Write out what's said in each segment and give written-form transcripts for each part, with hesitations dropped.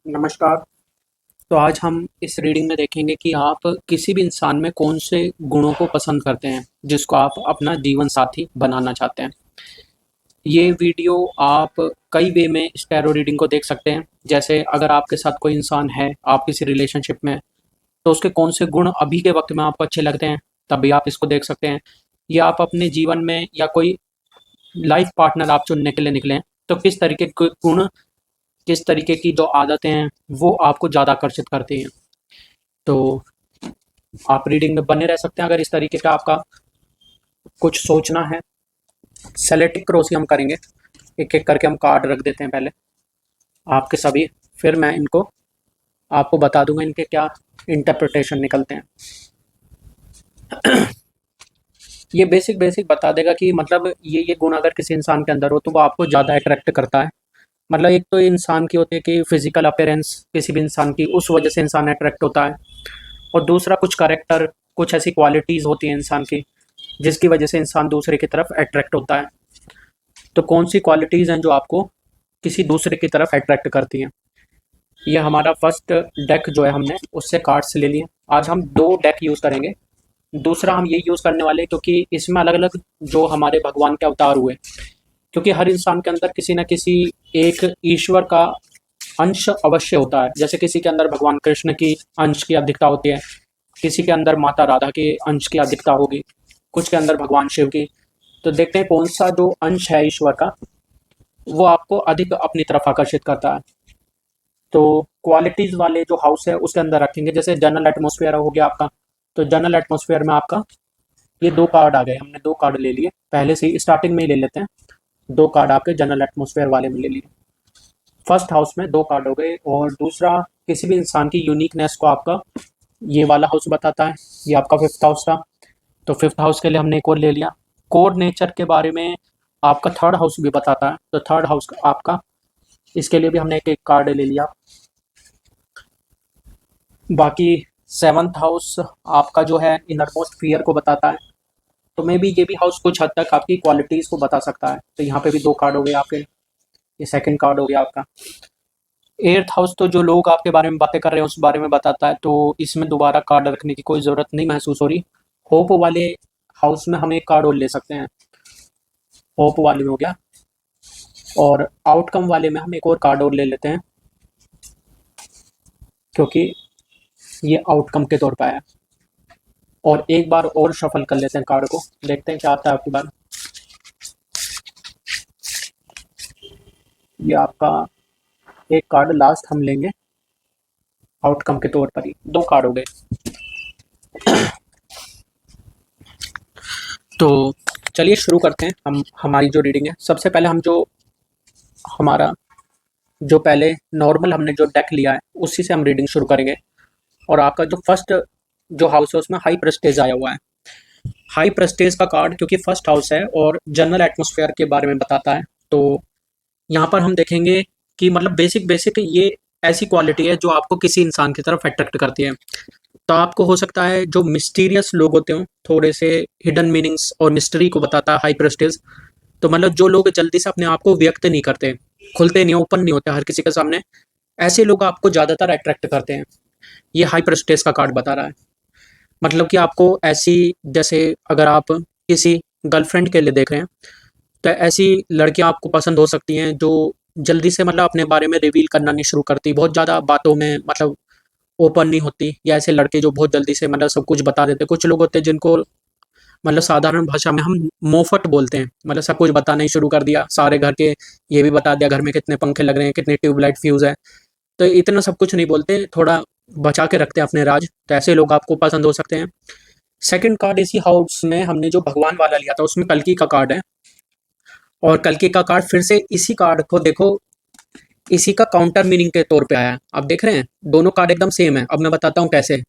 नमस्कार। तो आज हम इस रीडिंग में देखेंगे कि आप किसी भी इंसान में कौन से गुणों को पसंद करते हैं, जिसको आप अपना जीवन साथी बनाना चाहते हैं। ये वीडियो आप कई वे में इस टैरो रीडिंग को देख सकते हैं। जैसे अगर आपके साथ कोई इंसान है, आप किसी रिलेशनशिप में हैं, तो उसके कौन से गुण अभी के वक्त में आपको अच्छे लगते हैं, तभी आप इसको देख सकते हैं। या आप अपने जीवन में या कोई लाइफ पार्टनर आप चुनने के लिए निकले हैं, तो किस तरीके के गुण, किस तरीके की जो आदतें हैं, वो आपको ज़्यादा आकर्षित करती हैं। तो आप रीडिंग में बने रह सकते हैं अगर इस तरीके का आपका कुछ सोचना है। सेलेक्टिव क्रॉस ही हम करेंगे, एक एक करके हम कार्ड रख देते हैं पहले आपके सभी, फिर मैं इनको आपको बता दूंगा इनके क्या इंटरप्रिटेशन निकलते हैं। ये बेसिक बेसिक बता देगा कि मतलब ये गुण अगर किसी इंसान के अंदर हो तो वो आपको ज़्यादा अट्रैक्ट करता है। मतलब एक तो इंसान की होती है कि फिजिकल अपीयरेंस किसी भी इंसान की, उस वजह से इंसान अट्रैक्ट होता है। और दूसरा कुछ कैरेक्टर, कुछ ऐसी क्वालिटीज़ होती हैं इंसान की, जिसकी वजह से इंसान दूसरे की तरफ अट्रैक्ट होता है। तो कौन सी क्वालिटीज़ हैं जो आपको किसी दूसरे की तरफ अट्रैक्ट करती हैं। ये हमारा फर्स्ट डेक जो है, हमने उससे कार्ड्स ले लिए। आज हम दो डेक यूज़ करेंगे। दूसरा हम ये यूज़ करने वाले क्योंकि इसमें अलग अलग जो हमारे भगवान के अवतार हुए, क्योंकि हर इंसान के अंदर किसी न किसी एक ईश्वर का अंश अवश्य होता है। जैसे किसी के अंदर भगवान कृष्ण की अंश की अधिकता होती है, किसी के अंदर माता राधा के अंश की अधिकता होगी, कुछ के अंदर भगवान शिव की। तो देखते हैं कौन सा जो अंश है ईश्वर का, वो आपको अधिक अपनी तरफ आकर्षित करता है। तो क्वालिटीज वाले जो हाउस है उसके अंदर रखेंगे। जैसे जनरल एटमोसफेयर हो गया आपका, तो जनरल एटमोसफेयर में आपका ये दो कार्ड आ गए। हमने दो कार्ड ले लिए, पहले से ही स्टार्टिंग में ही ले लेते हैं। दो कार्ड आपके जनरल एटमोसफेयर वाले में ले लिए। फर्स्ट हाउस में दो कार्ड हो गए। और दूसरा, किसी भी इंसान की यूनिकनेस को आपका ये वाला हाउस बताता है। ये आपका फिफ्थ हाउस था, तो फिफ्थ हाउस के लिए हमने एक और ले लिया। कोर नेचर के बारे में आपका थर्ड हाउस भी बताता है, तो थर्ड हाउस आपका, इसके लिए भी हमने एक एक कार्ड ले लिया। बाकी सेवन्थ हाउस आपका जो है इनर मोस्ट फियर को बताता है। तो मे बी ये भी हाउस कुछ हद तक आपकी क्वालिटीज़ को बता सकता है। तो यहाँ पे भी दो कार्ड हो गए आपके, ये सेकंड कार्ड हो गया आपका। एट्थ हाउस तो जो लोग आपके बारे में बातें कर रहे हैं उस बारे में बताता है, तो इसमें दोबारा कार्ड रखने की कोई ज़रूरत नहीं महसूस हो रही। होप वाले हाउस में हम एक कार्ड और ले सकते हैं, होप वाले में हो गया। और आउटकम वाले में हम एक और कार्ड और ले लेते हैं, क्योंकि ये आउटकम के तौर पर आया। और एक बार और शफल कर लेते हैं कार्ड को, देखते हैं क्या आता है आपकी बार। ये आपका एक कार्ड लास्ट हम लेंगे आउटकम के तौर पर ही। दो कार्ड हो गए। तो चलिए शुरू करते हैं हम हमारी जो रीडिंग है। सबसे पहले हम जो हमारा जो पहले नॉर्मल हमने जो डेक लिया है उसी से हम रीडिंग शुरू करेंगे। और आपका जो फर्स्ट जो हाउस है उसमें हाई प्रेस्टेज आया हुआ है। हाई प्रेस्टेज का कार्ड क्योंकि फर्स्ट हाउस है और जनरल एटमॉस्फेयर के बारे में बताता है, तो यहाँ पर हम देखेंगे कि मतलब बेसिक बेसिक ये ऐसी क्वालिटी है जो आपको किसी इंसान की तरफ अट्रैक्ट करती है। तो आपको हो सकता है जो मिस्टीरियस लोग होते हो, थोड़े से हिडन मीनिंग्स और मिस्ट्री को बताता है हाई प्रेस्टेज। तो मतलब जो लोग जल्दी से अपने आप को व्यक्त नहीं करते, खुलते नहीं, ओपन नहीं होते हर किसी के सामने, ऐसे लोग आपको ज़्यादातर अट्रैक्ट करते हैं। ये हाई प्रेस्टेज का कार्ड बता रहा है। मतलब कि आपको ऐसी, जैसे अगर आप किसी गर्लफ्रेंड के लिए देख रहे हैं, तो ऐसी लड़कियां आपको पसंद हो सकती हैं जो जल्दी से मतलब अपने बारे में रिवील करना नहीं शुरू करती, बहुत ज़्यादा बातों में मतलब ओपन नहीं होती। या ऐसे लड़के जो बहुत जल्दी से मतलब सब कुछ बता देते हैं। कुछ लोग होते हैं जिनको मतलब साधारण भाषा में हम मोफट बोलते हैं, मतलब सब कुछ बताना ही शुरू कर दिया, सारे घर के ये भी बता दिया, घर में कितने पंखे लग रहे हैं, कितनी ट्यूबलाइट फ्यूज़ है। तो इतना सब कुछ नहीं बोलते, थोड़ा बचा के रखते हैं अपने राज। तो ऐसे लोग आपको पसंद हो सकते हैं। सेकंड कार्ड इसी हाउस में हमने जो भगवान वाला लिया था उसमें कल्कि का कार्ड है। और कल्कि का कार्ड फिर से इसी कार्ड को देखो, इसी का काउंटर मीनिंग के तौर पे आया है। आप देख रहे हैं दोनों कार्ड एकदम सेम है। अब मैं बताता हूँ कैसे।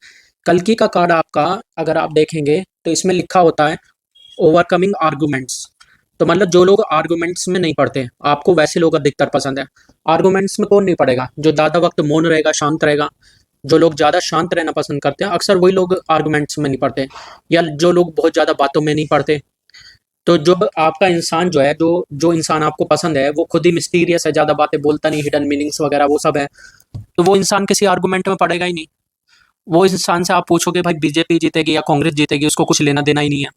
कल्कि का कार्ड आपका अगर आप देखेंगे तो इसमें लिखा होता है ओवरकमिंग आर्गुमेंट्स। तो मतलब जो लोग आर्गुमेंट्स में नहीं पढ़ते, आपको वैसे लोग अधिकतर पसंद है। आर्गुमेंट्स में कौन नहीं पड़ेगा, जो ज़्यादा वक्त मौन रहेगा, शांत रहेगा। जो लोग ज़्यादा शांत रहना पसंद करते हैं, अक्सर वही लोग आर्गुमेंट्स में नहीं पढ़ते। या जो लोग बहुत ज़्यादा बातों में नहीं पढ़ते, तो जो आपका इंसान जो है, जो जो इंसान आपको पसंद है, वो खुद ही मिस्टीरियस है, ज़्यादा बातें बोलता नहीं, हिडन मीनिंग्स वगैरह वो सब है, तो वो इंसान किसी आर्गुमेंट में पड़ेगा ही नहीं। वो इस इंसान से आप पूछोगे भाई बीजेपी जीतेगी या कांग्रेस जीतेगी, उसको कुछ लेना देना ही नहीं है।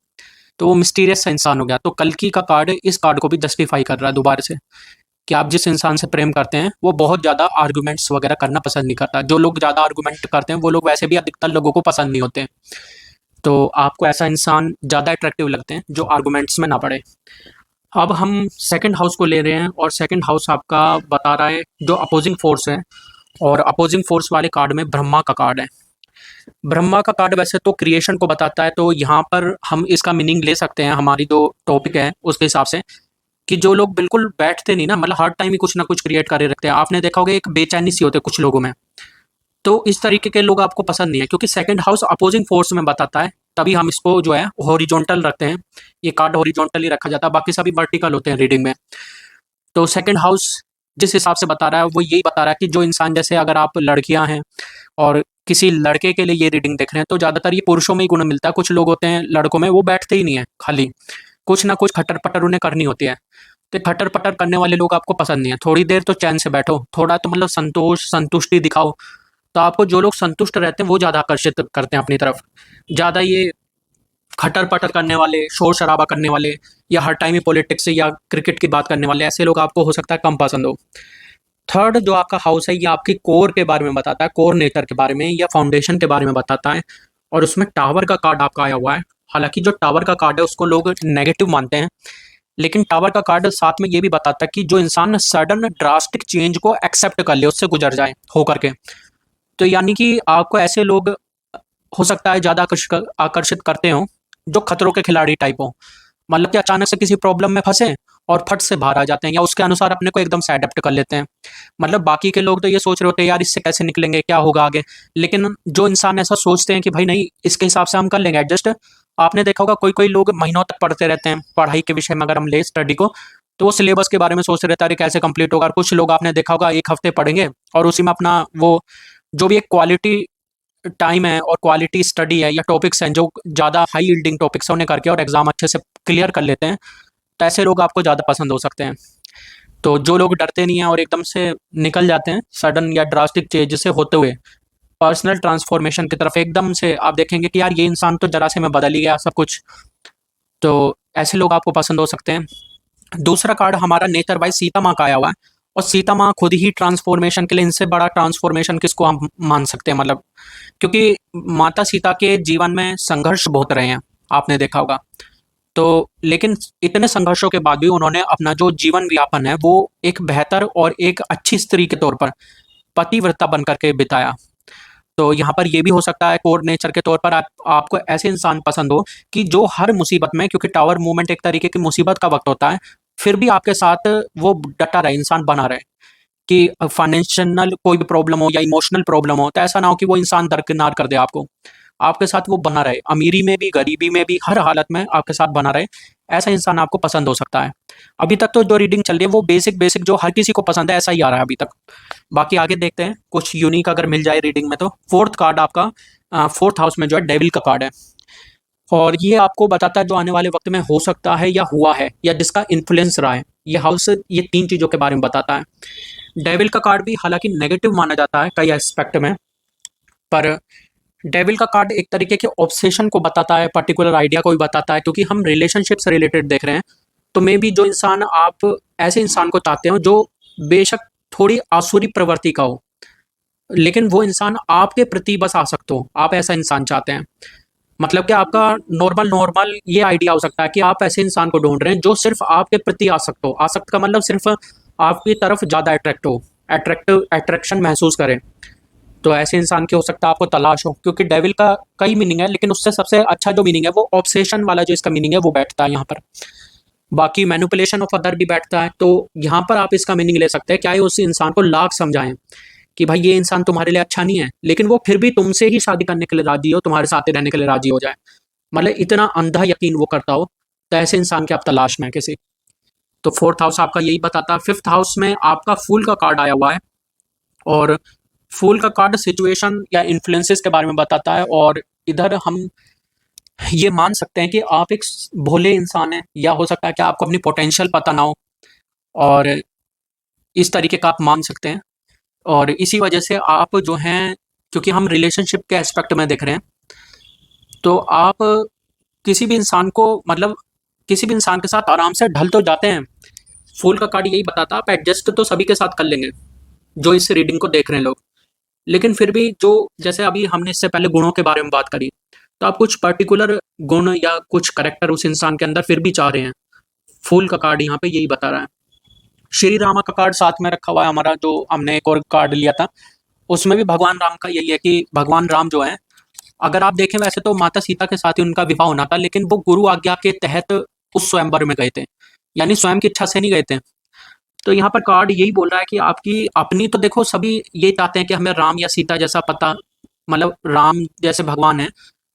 तो वो मिस्टीरियस सा इंसान हो गया। तो कल्कि का कार्ड इस कार्ड को भी जस्टिफाई कर रहा है दोबारा से, कि आप जिस इंसान से प्रेम करते हैं वो बहुत ज़्यादा आर्गुमेंट्स वगैरह करना पसंद नहीं करता। जो लोग ज़्यादा आर्गुमेंट करते हैं वो लोग वैसे भी अधिकतर लोगों को पसंद नहीं होते हैं। तो आपको ऐसा इंसान ज़्यादा अट्रैक्टिव लगते हैं जो आर्गुमेंट्स में ना पड़े। अब हम सेकंड हाउस को ले रहे हैं, और सेकंड हाउस आपका बता रहा है जो अपोजिंग फोर्स है, और अपोजिंग फोर्स वाले कार्ड में ब्रह्मा का कार्ड है। ब्रह्मा का कार्ड वैसे तो क्रिएशन को बताता है, तो यहाँ पर हम इसका मीनिंग ले सकते हैं हमारी जो टॉपिक है उसके हिसाब से, कि जो लोग बिल्कुल बैठते नहीं ना, मतलब हर टाइम ही कुछ ना कुछ क्रिएट करे रखते हैं। आपने देखा होगा एक बेचैनी सी होती है कुछ लोगों में, तो इस तरीके के लोग आपको पसंद नहीं है, क्योंकि सेकंड हाउस अपोजिंग फोर्स में बताता है, तभी हम इसको जो है हॉरिजॉन्टल रखते हैं। ये कार्ड हॉरिजॉन्टल ही रखा जाता है, बाकी सभी वर्टिकल होते हैं रीडिंग में। तो सेकंड हाउस जिस हिसाब से बता रहा है वो यही बता रहा है कि जो इंसान, जैसे अगर आप लड़कियां हैं और किसी लड़के के लिए ये रीडिंग देख रहे हैं, तो ज़्यादातर ये पुरुषों में ही गुण मिलता है। कुछ लोग होते हैं लड़कों में, वो बैठते ही नहीं है, खाली कुछ ना कुछ खट्टर पट्टर उन्हें करनी होती है। तो खट्टर पट्टर करने वाले लोग आपको पसंद नहीं है। थोड़ी देर तो चैन से बैठो, थोड़ा तो मतलब संतुष्टि दिखाओ। तो आपको जो लोग संतुष्ट रहते हैं वो ज़्यादा आकर्षित करते हैं अपनी तरफ। ज़्यादा ये खटर पटर करने वाले, शोर शराबा करने वाले, या हर टाइम ही पॉलिटिक्स या क्रिकेट की बात करने वाले, ऐसे लोग आपको हो सकता है कम पसंद हो। थर्ड जो आपका हाउस है ये आपकी कोर के बारे में बताता है, कोर नेचर के बारे में या फाउंडेशन के बारे में बताता है, और उसमें टावर का कार्ड आपका आया हुआ है। हालांकि जो टावर का कार्ड है उसको लोग नेगेटिव मानते हैं, लेकिन टावर का कार्ड साथ में ये भी बताता है कि जो इंसान सडन ड्रास्टिक चेंज को एक्सेप्ट कर ले, उससे गुजर जाए होकर के। तो यानी कि आपको ऐसे लोग हो सकता है ज़्यादा आकर्षित करते हो जो खतरों के खिलाड़ी टाइप हो। मतलब कि अचानक से किसी प्रॉब्लम में फंसे और फट से बाहर आ जाते हैं, या उसके अनुसार अपने को एकदम से अडेप्ट कर लेते हैं। मतलब बाकी के लोग तो ये सोच रहे होते हैं यार इससे कैसे निकलेंगे, क्या होगा आगे, लेकिन जो इंसान ऐसा सोचते हैं कि भाई नहीं इसके हिसाब से हम कर लेंगे एडजस्ट। आपने देखा होगा कोई कोई लोग महीनों तक पढ़ते रहते हैं पढ़ाई के विषय में, अगर हम ले स्टडी को, तो वो सिलेबस के बारे में सोचते रहते हैं अरे कैसे कंप्लीट होगा। और कुछ लोग आपने देखा होगा एक हफ्ते पढ़ेंगे और उसी में अपना वो जो भी एक क्वालिटी टाइम है और क्वालिटी स्टडी है या टॉपिक्स हैं जो ज़्यादा हाई यील्डिंग टॉपिक्स हैं उन्हें करके और एग्जाम अच्छे से क्लियर कर लेते हैं। तो ऐसे लोग आपको ज़्यादा पसंद हो सकते हैं। तो जो लोग डरते नहीं हैं और एकदम से निकल जाते हैं सडन या ड्रास्टिक चेंज से होते हुए पर्सनल ट्रांसफॉर्मेशन की तरफ, एकदम से आप देखेंगे कि यार ये इंसान तो जरा से में बदल ही गया सब कुछ, तो ऐसे लोग आपको पसंद हो सकते हैं। दूसरा कार्ड हमारा नेचर बाय सीता माँ का आया हुआ है, और सीता माँ खुद ही ट्रांसफॉर्मेशन के लिए, इनसे बड़ा ट्रांसफॉर्मेशन किसको हम मान सकते हैं, मतलब क्योंकि माता सीता के जीवन में संघर्ष बहुत रहे हैं, आपने देखा होगा। तो लेकिन इतने संघर्षों के बाद भी उन्होंने अपना जो जीवन यापन है वो एक बेहतर और एक अच्छी स्त्री के तौर पर पतिव्रता बन करके बिताया। तो यहाँ पर ये भी हो सकता है कोर नेचर के तौर पर आपको ऐसे इंसान पसंद हो कि जो हर मुसीबत में, क्योंकि टावर मूवमेंट एक तरीके की मुसीबत का वक्त होता है, फिर भी आपके साथ वो डटा रहे, इंसान बना रहे, कि फाइनेंशियल कोई भी प्रॉब्लम हो या इमोशनल प्रॉब्लम हो, तो ऐसा ना हो कि वो इंसान दरकिनार कर दे आपको, आपके साथ वो बना रहे, अमीरी में भी गरीबी में भी हर हालत में आपके साथ बना रहे। ऐसा इंसान आपको पसंद हो सकता है। अभी तक तो जो रीडिंग चल रही है वो बेसिक बेसिक जो हर किसी को पसंद है ऐसा ही आ रहा है अभी तक। बाकी आगे देखते हैं कुछ यूनिक अगर मिल जाए रीडिंग में। तो फोर्थ कार्ड आपका फोर्थ हाउस में जो है डेविल का कार्ड है, और ये आपको बताता है जो आने वाले वक्त में हो सकता है या हुआ है या जिसका इन्फ्लुएंस रहा है। ये हाउस ये तीन चीज़ों के बारे में बताता है। डेविल का कार्ड भी हालांकि नेगेटिव माना जाता है कई एस्पेक्ट में, पर डेविल का कार्ड एक तरीके के ऑब्सेशन को बताता है, पर्टिकुलर आइडिया को भी बताता है, क्योंकि हम रिलेशनशिप से रिलेटेड देख रहे हैं। तो मे बी जो इंसान, आप ऐसे इंसान को चाहते हो जो बेशक थोड़ी आसुरी प्रवृत्ति का हो, लेकिन वो इंसान आपके प्रति बस आसक्त हो, आप ऐसा इंसान चाहते हैं। मतलब कि आपका नॉर्मल नॉर्मल ये आइडिया हो सकता है कि आप ऐसे इंसान को ढूंढ रहे हैं जो सिर्फ आपके प्रति आसक्त हो। आसक्त का मतलब सिर्फ आपकी तरफ ज़्यादा अट्रैक्ट हो, अट्रैक्शन महसूस करें। तो ऐसे इंसान की हो सकता है आपको तलाश हो, क्योंकि डेविल का कई मीनिंग है, लेकिन उससे सबसे अच्छा जो मीनिंग है वो ऑब्सेशन वाला जो इसका मीनिंग है वो बैठता है यहाँ पर। बाकी मैनिपुलेशन ऑफ अदर भी बैठता है। तो यहाँ पर आप इसका मीनिंग ले सकते हैं, क्या है उस इंसान को लाख समझाएं कि भाई ये इंसान तुम्हारे लिए अच्छा नहीं है, लेकिन वो फिर भी तुमसे ही शादी करने के लिए राजी हो, तुम्हारे साथ ही रहने के लिए राजी हो जाए। मतलब इतना अंधा यकीन वो करता हो। तो ऐसे इंसान की आप तलाश में हैं किसी। तो फोर्थ हाउस आपका यही बताता है। फिफ्थ हाउस में आपका फूल का कार्ड आया हुआ है, और फूल का कार्ड सिचुएशन या इन्फ्लुएंसेस के बारे में बताता है। और इधर हम ये मान सकते हैं कि आप एक भोले इंसान हैं, या हो सकता है कि आपको अपनी पोटेंशियल पता ना हो, और इस तरीके का आप मान सकते हैं। और इसी वजह से आप जो हैं, क्योंकि हम रिलेशनशिप के एस्पेक्ट में देख रहे हैं, तो आप किसी भी इंसान को मतलब किसी भी इंसान के साथ आराम से ढल तो जाते हैं। फूल का कार्ड यही बताता है, आप एडजस्ट तो सभी के साथ कर लेंगे जो इस रीडिंग को देख रहे हैं लोग। लेकिन फिर भी जो, जैसे अभी हमने इससे पहले गुणों के बारे में बात करी, तो आप कुछ पर्टिकुलर गुण या कुछ करेक्टर उस इंसान के अंदर फिर भी चाह रहे हैं। फूल का कार्ड यहाँ पे यही बता रहा है। श्री रामा का कार्ड साथ में रखा हुआ है हमारा, जो हमने एक और कार्ड लिया था, उसमें भी भगवान राम का यही है कि भगवान राम जो है, अगर आप देखें वैसे तो माता सीता के साथ ही उनका विवाह होना था, लेकिन वो गुरु आज्ञा के तहत उस स्वयंवर में गए थे, यानी स्वयं की इच्छा से नहीं गए थे। तो यहाँ पर कार्ड यही बोल रहा है कि आपकी अपनी तो देखो, सभी ये चाहते हैं कि हमें राम या सीता जैसा पता, मतलब राम जैसे भगवान है,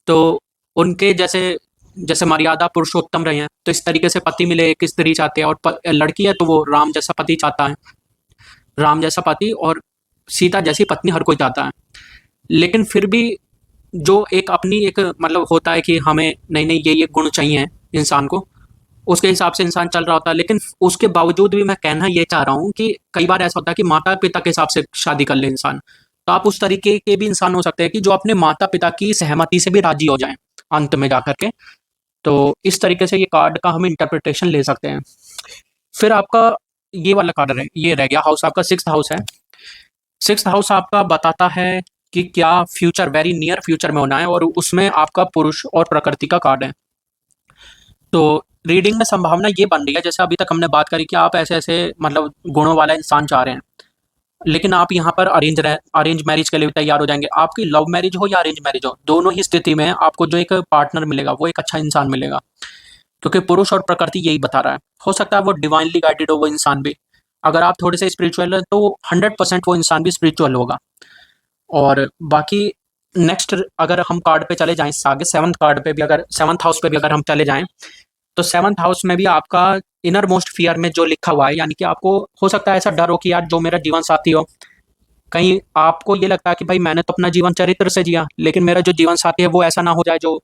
तो उनके जैसे जैसे मर्यादा पुरुषोत्तम रहे हैं, तो इस तरीके से पति मिले एक स्त्री चाहते हैं, और लड़की है तो वो राम जैसा पति चाहता है, राम जैसा पति और सीता जैसी पत्नी हर कोई चाहता है। लेकिन फिर भी जो एक अपनी एक मतलब होता है कि हमें नहीं नहीं ये गुण चाहिए इंसान को, उसके हिसाब से इंसान चल रहा होता है। लेकिन उसके बावजूद भी मैं कहना ये चाह रहा हूँ कि कई बार ऐसा होता है कि माता पिता के हिसाब से शादी कर ले इंसान, तो आप उस तरीके के भी इंसान हो सकते हैं कि जो अपने माता पिता की सहमति से भी राजी हो जाएं अंत में जाकर के। तो इस तरीके से ये कार्ड का हम इंटरप्रिटेशन ले सकते हैं। फिर आपका ये वाला कार्ड रह ये रह गया, हाउस आपका सिक्स्थ हाउस है। सिक्स्थ हाउस आपका बताता है कि क्या फ्यूचर, वेरी नियर फ्यूचर में होना है, और उसमें आपका पुरुष और प्रकृति का कार्ड है। तो रीडिंग में संभावना ये बन रही है, जैसे अभी तक हमने बात करी कि आप ऐसे ऐसे मतलब गुणों वाला इंसान चाह रहे हैं, लेकिन आप यहाँ पर अरेंज मैरिज के लिए भी तैयार हो जाएंगे। आपकी लव मैरिज हो या अरेंज मैरिज हो, दोनों ही स्थिति में आपको जो एक पार्टनर मिलेगा वो एक अच्छा इंसान मिलेगा, क्योंकि पुरुष और प्रकृति यही बता रहा है। हो सकता है वो डिवाइनली गाइडेड हो वो इंसान भी, अगर आप थोड़े से स्पिरिचुअल है तो 100% वो इंसान भी स्पिरिचुअल होगा। और बाकी नेक्स्ट अगर हम कार्ड पे चले जाएं इससे आगे, सेवंथ कार्ड पे भी, अगर सेवंथ हाउस पे भी अगर हम चले जाएं, तो सेवंथ हाउस में भी आपका इनर मोस्ट फियर में जो लिखा हुआ है, यानी कि आपको हो सकता है ऐसा डर हो कि यार जो मेरा जीवन साथी हो, कहीं आपको ये लगता है कि भाई मैंने तो अपना जीवन चरित्र से जिया, लेकिन मेरा जो जीवन साथी है वो ऐसा ना हो जाए जो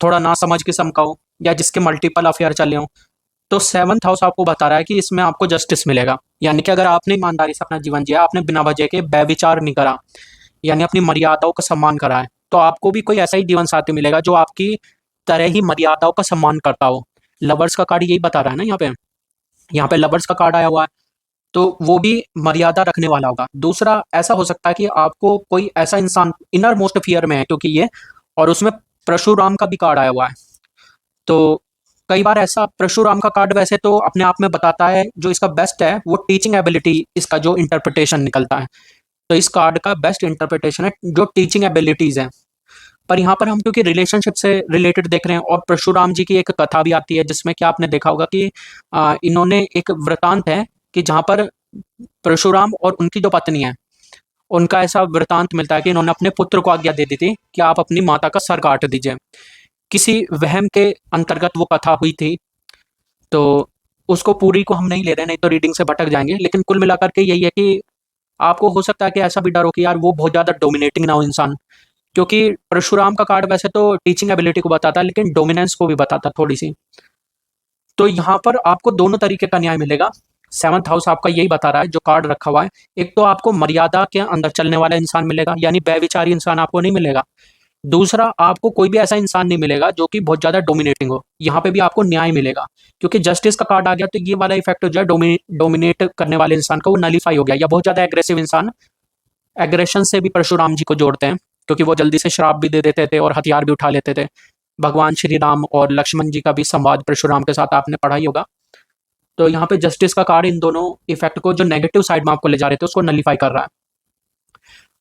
थोड़ा ना समझ किस्म का हो, या जिसके मल्टीपल अफेयर चले हों। तो सेवंथ हाउस आपको बता रहा है कि इसमें आपको जस्टिस मिलेगा, यानी कि अगर आपने ईमानदारी से अपना जीवन जिया, आपने बिना वजह के व्यभिचार नहीं करा, यानी अपनी मर्यादाओं का सम्मान करा है, तो आपको भी कोई ऐसा ही जीवन साथी मिलेगा जो आपकी तरह ही मर्यादाओं का सम्मान करता हो। लवर्स का कार्ड यही बता रहा है ना यहाँ पे लवर्स का कार्ड आया हुआ है, तो वो भी मर्यादा रखने वाला होगा। दूसरा ऐसा हो सकता है कि आपको कोई ऐसा इंसान इनर मोस्ट फियर में है, क्योंकि ये, और उसमें परशुराम का भी कार्ड आया हुआ है। तो कई बार ऐसा परशुराम का कार्ड वैसे तो अपने आप में बताता है, जो इसका बेस्ट है वो टीचिंग एबिलिटी, इसका जो इंटरप्रिटेशन निकलता है, तो इस कार्ड का बेस्ट इंटरप्रिटेशन है जो टीचिंग एबिलिटीज है। पर यहाँ पर हम क्योंकि रिलेशनशिप से रिलेटेड देख रहे हैं, और परशुराम जी की एक कथा भी आती है जिसमें क्या आपने देखा होगा कि इन्होंने एक वृतांत है कि जहाँ पर परशुराम और उनकी जो पत्नी है, उनका ऐसा वृतांत मिलता है कि इन्होंने अपने पुत्र को आज्ञा दे दी थी कि आप अपनी माता का सर काट दीजिए। किसी वहम के अंतर्गत वो कथा हुई थी, तो उसको पूरी को हम नहीं ले रहे, नहीं तो रीडिंग से भटक जाएंगे। लेकिन कुल मिलाकर के यही है कि आपको हो सकता है कि ऐसा भी डर हो कि यार वो बहुत ज़्यादा डोमिनेटिंग ना हो इंसान, क्योंकि परशुराम का कार्ड वैसे तो टीचिंग एबिलिटी को बताता है, लेकिन डोमिनेंस को भी बताता है थोड़ी सी। तो यहाँ पर आपको दोनों तरीके का न्याय मिलेगा। सेवंथ हाउस आपका यही बता रहा है जो कार्ड रखा हुआ है, एक तो आपको मर्यादा के अंदर चलने वाला इंसान मिलेगा, यानी व्यभिचारी इंसान आपको नहीं मिलेगा। दूसरा, आपको कोई भी ऐसा इंसान नहीं मिलेगा जो कि बहुत ज्यादा डोमिनेटिंग हो, यहाँ पे भी आपको न्याय मिलेगा, क्योंकि जस्टिस का कार्ड आ गया, तो ये वाला इफेक्ट हो जाए डोमिनेट करने वाले इंसान का वो नलीफाई हो गया, या बहुत ज्यादा एग्रेसिव इंसान। एग्रेशन से भी परशुराम जी को जोड़ते हैं, क्योंकि वो जल्दी से श्राप भी दे देते थे और हथियार भी उठा लेते थे। भगवान श्री राम और लक्ष्मण जी का भी संवाद परशुराम के साथ आपने पढ़ा ही होगा। तो यहाँ पे जस्टिस का कार्ड इन दोनों इफेक्ट को, जो नेगेटिव साइड में आपको ले जा रहे थे, उसको नलीफाई कर रहा है।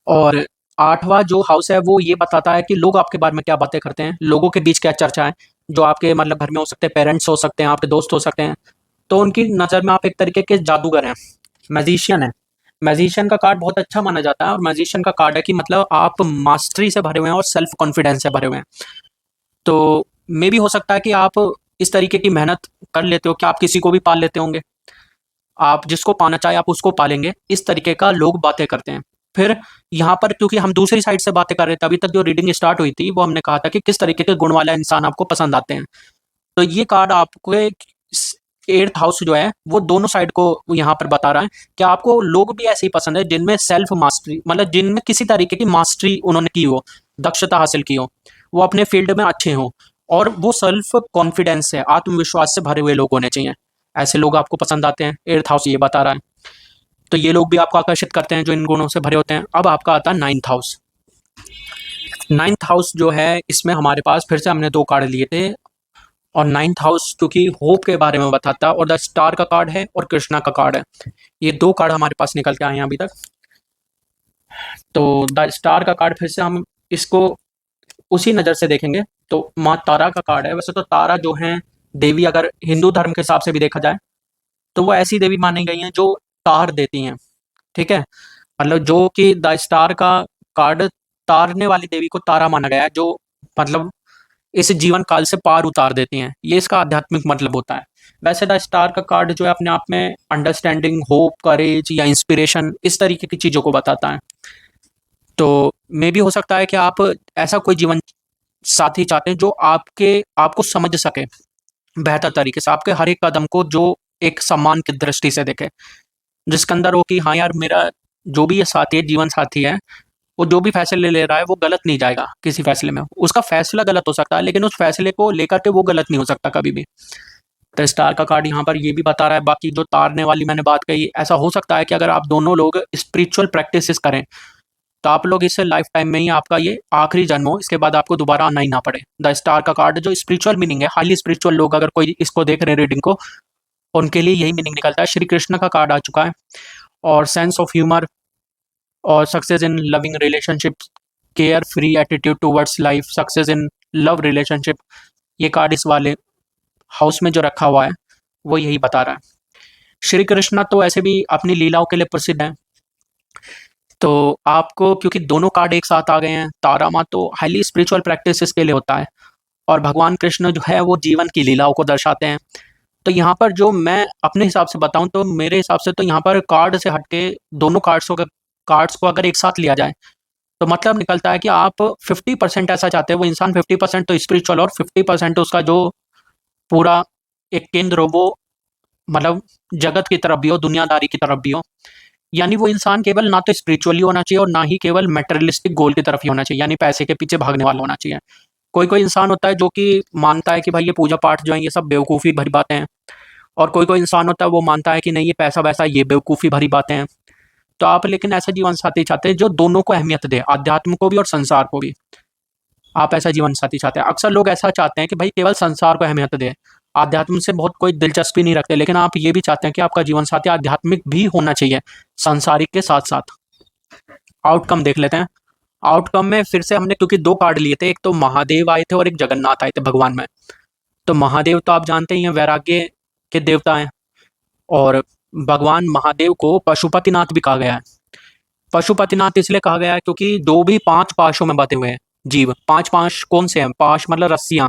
और आठवां जो हाउस है वो ये बताता है कि लोग आपके बारे में क्या बातें करते हैं, लोगों के बीच क्या चर्चा है, जो आपके मतलब घर में हो सकते हैं, पेरेंट्स हो सकते हैं, आपके दोस्त हो सकते हैं, तो उनकी नज़र में आप एक तरीके के जादूगर हैं, मैजिशियन है। मैजिशियन का कार्ड बहुत अच्छा माना जाता है, और मैजिशियन का कार्ड है कि मतलब आप मास्टरी से भरे हुए हैं और सेल्फ कॉन्फिडेंस से भरे हुए हैं। तो मे भी हो सकता है कि आप इस तरीके की मेहनत कर लेते हो कि आप किसी को भी पाल लेते होंगे, आप जिसको पाना चाहे आप उसको पालेंगे, इस तरीके का लोग बातें करते हैं। फिर यहाँ पर क्योंकि हम दूसरी साइड से बातें कर रहे थे, अभी तक जो रीडिंग स्टार्ट हुई थी वो हमने कहा था कि किस तरीके के गुण वाला इंसान आपको पसंद आते हैं। तो ये कार्ड आपको एट्थ हाउस जो है वो दोनों साइड को यहाँ पर बता रहा है कि आपको लोग भी ऐसे ही पसंद है जिनमें सेल्फ मास्टरी, मतलब जिनमें किसी तरीके की मास्टरी उन्होंने की हो, दक्षता हासिल की हो, वो अपने फील्ड में अच्छे हों, और वो सेल्फ कॉन्फिडेंस है, आत्मविश्वास से भरे हुए लोग होने चाहिए। ऐसे लोग आपको पसंद आते हैं, एट्थ हाउस ये बता रहा है। तो ये लोग भी आपको आकर्षित करते हैं जो इन गुणों से भरे होते हैं। अब आपका आता है नाइन्थ हाउस। नाइन्थ हाउस जो है इसमें हमारे पास फिर से हमने दो कार्ड लिए थे, और नाइन्थ हाउस क्योंकि होप के बारे में बताता है, और द स्टार का कार्ड है और कृष्णा का कार्ड है। ये दो कार्ड हमारे पास निकल के आए हैं अभी तक। तो द स्टार का कार्ड फिर से हम इसको उसी नज़र से देखेंगे तो माँ तारा का कार्ड है। वैसे तो तारा जो है देवी, अगर हिंदू धर्म के हिसाब से भी देखा जाए तो वो ऐसी देवी मानी गई हैं जो तार देती हैं, ठीक है। मतलब जो कि द स्टार का कार्ड, तारने वाली देवी को तारा माना गया है, जो मतलब इस जीवन काल से पार उतार देती हैं, ये इसका आध्यात्मिक मतलब होता है। वैसे द स्टार का कार्ड जो है अपने आप में अंडरस्टैंडिंग, होप, करेज या इंस्पिरेशन, इस तरीके की चीज़ों को बताता है। तो मे भी हो सकता है कि आप ऐसा कोई जीवन साथी चाहते हैं जो आपको समझ सके बेहतर तरीके से, आपके हर एक कदम को जो एक सम्मान की दृष्टि से देखे, जिसके अंदर हो कि हाँ यार, मेरा जो भी ये साथी है, जीवन साथी है, वो जो भी फैसले ले रहा है वो गलत नहीं जाएगा। किसी फैसले में उसका फैसला गलत हो सकता है, लेकिन उस फैसले को लेकर के वो गलत नहीं हो सकता कभी भी। तो स्टार का कार्ड यहाँ पर ये भी बता रहा है। बाकी जो तारने वाली मैंने बात कही, ऐसा हो सकता है कि अगर आप दोनों लोग स्पिरिचुअल प्रैक्टिसेस करें तो आप लोग इस लाइफ टाइम में ही आपका ये आखिरी जन्म हो, इसके बाद आपको दोबारा आना ही ना पड़े। द स्टार का कार्ड जो स्पिरिचुअल मीनिंग है, हाईली स्पिरिचुअल लोग अगर कोई इसको देख रहे हैं रीडिंग को, उनके लिए यही मीनिंग निकलता है। श्री कृष्ण का कार्ड आ चुका है, और सेंस ऑफ ह्यूमर और success in loving relationship, care free attitude towards life, success in love relationship, ये कार्ड इस वाले हाउस में जो रखा हुआ है वो यही बता रहा है। श्री कृष्णा तो ऐसे भी अपनी लीलाओं के लिए प्रसिद्ध हैं, तो आपको क्योंकि दोनों कार्ड एक साथ आ गए हैं, तारा माँ तो हाईली स्पिरिचुअल प्रैक्टिसेस के लिए होता है, और भगवान कृष्ण जो है वो जीवन की लीलाओं को दर्शाते हैं। तो यहाँ पर जो मैं अपने हिसाब से बताऊं तो मेरे हिसाब से तो यहाँ पर कार्ड से हटके दोनों कार्ड्स को अगर एक साथ लिया जाए तो मतलब निकलता है कि आप 50% ऐसा चाहते हैं वो इंसान, 50% तो स्पिरिचुअल और 50% उसका जो पूरा एक केंद्र हो वो मतलब जगत की तरफ भी हो, दुनियादारी की तरफ भी हो। यानी वो इंसान केवल ना तो स्पिरिचुअली होना चाहिए और ना ही केवल मेटेरियलिस्टिक गोल की तरफ ही होना चाहिए, यानी पैसे के पीछे भागने वाला होना चाहिए। कोई कोई इंसान होता है जो कि मानता है कि भाई ये पूजा पाठ जो है ये सब बेवकूफ़ी भरी बातें हैं, और कोई कोई इंसान होता है वो मानता है कि नहीं ये पैसा वैसा ये बेवकूफ़ी भरी बातें हैं। तो आप लेकिन ऐसा जीवन साथी चाहते हैं जो दोनों को अहमियत दे, आध्यात्म को भी और संसार को भी। आप ऐसा जीवन साथी चाहते हैं। अक्सर लोग ऐसा चाहते हैं कि भाई केवल संसार को अहमियत दे, आध्यात्म से बहुत कोई दिलचस्पी नहीं रखते, लेकिन आप ये भी चाहते हैं कि आपका जीवन साथी आध्यात्मिक भी होना चाहिए सांसारिक के साथ साथ। आउटकम देख लेते हैं। आउटकम में फिर से हमने क्योंकि दो कार्ड लिए थे, एक तो महादेव आए थे और एक जगन्नाथ आए थे भगवान में। तो महादेव तो आप जानते ही हैं वैराग्य के देवता हैं, और भगवान महादेव को पशुपतिनाथ भी कहा गया है। पशुपतिनाथ इसलिए कहा गया है क्योंकि जो भी पांच पाशों में बंधे हुए हैं जीव, पांच पाश कौन से हैं? पाश मतलब रस्सियां।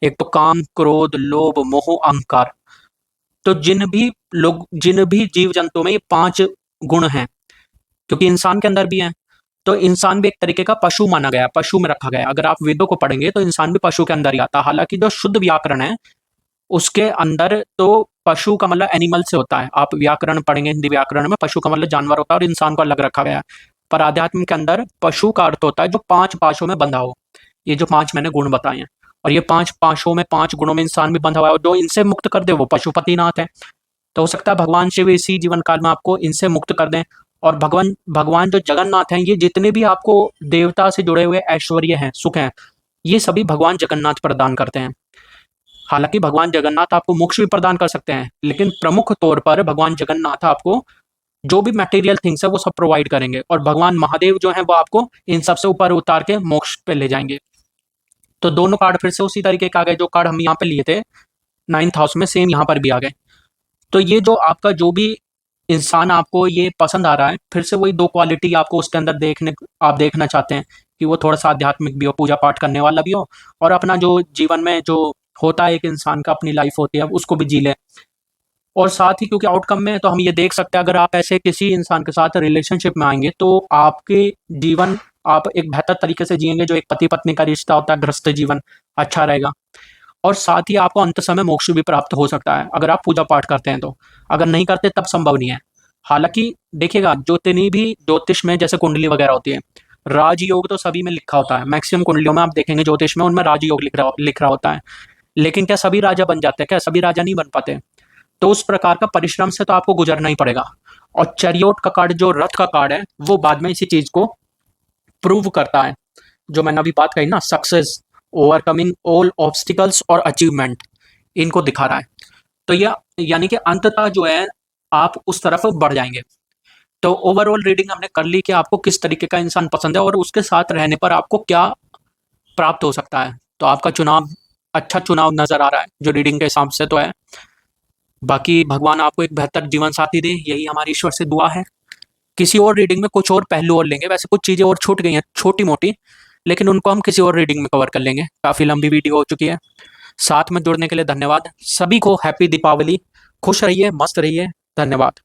एक तो काम, क्रोध, लोभ, मोह, अहंकार। तो जिन भी जीव जंतुओं में ये पांच गुण हैं, क्योंकि इंसान के अंदर भी हैं, तो इंसान भी एक तरीके का पशु माना गया, पशु में रखा गया। अगर आप वेदों को पढ़ेंगे तो इंसान भी पशु के अंदर ही आता है। हालांकि जो शुद्ध व्याकरण है उसके अंदर तो पशु का मतलब एनिमल से होता है। आप व्याकरण पढ़ेंगे, हिंदी व्याकरण में पशु का मतलब जानवर होता है और इंसान को अलग रखा गया है। पर आध्यात्म के अंदर पशु का अर्थ होता है जो पांच पाशों में बंधा हो। ये जो पांच मैंने गुण बताए हैं, और ये पांच पाशों में, पांच गुणों में इंसान भी बंधा हुआ है, और जो इनसे मुक्त कर दे वो पशुपतिनाथ है। तो हो सकता है भगवान शिव इसी जीवन काल में आपको इनसे मुक्त कर दें। और भगवान भगवान जो जगन्नाथ हैं, ये जितने भी आपको देवता से जुड़े हुए ऐश्वर्य हैं, सुख हैं, ये सभी भगवान जगन्नाथ प्रदान करते हैं। हालांकि भगवान जगन्नाथ आपको मोक्ष भी प्रदान कर सकते हैं, लेकिन प्रमुख तौर पर भगवान जगन्नाथ आपको जो भी मटेरियल थिंग्स है वो सब प्रोवाइड करेंगे, और भगवान महादेव जो है वो आपको इन सब से ऊपर उतार के मोक्ष पे ले जाएंगे। तो दोनों कार्ड फिर से उसी तरीके के आ गए जो कार्ड हम यहाँ पे लिए थे नाइन्थ हाउस में, सेम यहाँ पर भी आ गए। तो ये जो आपका जो भी इंसान आपको ये पसंद आ रहा है, फिर से वही दो क्वालिटी आपको उसके अंदर आप देखना चाहते हैं कि वो थोड़ा सा आध्यात्मिक भी हो, पूजा पाठ करने वाला भी हो, और अपना जो जीवन में जो होता है एक इंसान का, अपनी लाइफ होती है उसको भी जी ले। और साथ ही क्योंकि आउटकम में तो हम ये देख सकते हैं, अगर आप ऐसे किसी इंसान के साथ रिलेशनशिप में आएंगे तो आपके जीवन आप एक बेहतर तरीके से जिएंगे। जो एक पति पत्नी का रिश्ता होता है, गृहस्थ जीवन अच्छा रहेगा। और साथ ही आपको अंत समय मोक्ष भी प्राप्त हो सकता है अगर आप पूजा पाठ करते हैं तो। अगर नहीं करते तब संभव नहीं है। हालांकि देखिएगा, जितनी भी ज्योतिष में जैसे कुंडली वगैरह होती है, राजयोग तो सभी में लिखा होता है। मैक्सिमम कुंडलियों में आप देखेंगे ज्योतिष में, उनमें राजयोग लिख रहा होता है। लेकिन क्या सभी राजा बन जाते हैं? क्या सभी राजा नहीं बन पाते? तो उस प्रकार का परिश्रम से तो आपको गुजरना ही पड़ेगा। और चैरियोट का कार्ड, जो रथ का कार्ड है, वो बाद में इसी चीज को प्रूव करता है। जो मैंने अभी बात कही ना, सक्सेस, ओवरकमिंग ऑल ऑब्स्टिकल्स और अचीवमेंट, इनको दिखा रहा है। तो यह यानी कि अंततः जो है आप उस तरफ बढ़ जाएंगे। तो ओवरऑल रीडिंग हमने कर ली कि आपको किस तरीके का इंसान पसंद है और उसके साथ रहने पर आपको क्या प्राप्त हो सकता है। तो आपका चुनाव अच्छा चुनाव नजर आ रहा है जो रीडिंग के हिसाब से तो है। बाकी भगवान आपको एक बेहतर जीवन साथी दे, यही हमारी ईश्वर से दुआ है। किसी और रीडिंग में कुछ और पहलू और लेंगे। वैसे कुछ चीज़ें और छूट गई हैं छोटी मोटी, लेकिन उनको हम किसी और रीडिंग में कवर कर लेंगे। काफ़ी लंबी वीडियो हो चुकी है। साथ में जुड़ने के लिए धन्यवाद। सभी को हैप्पी दीपावली। खुश रहिए, मस्त रहिए। धन्यवाद।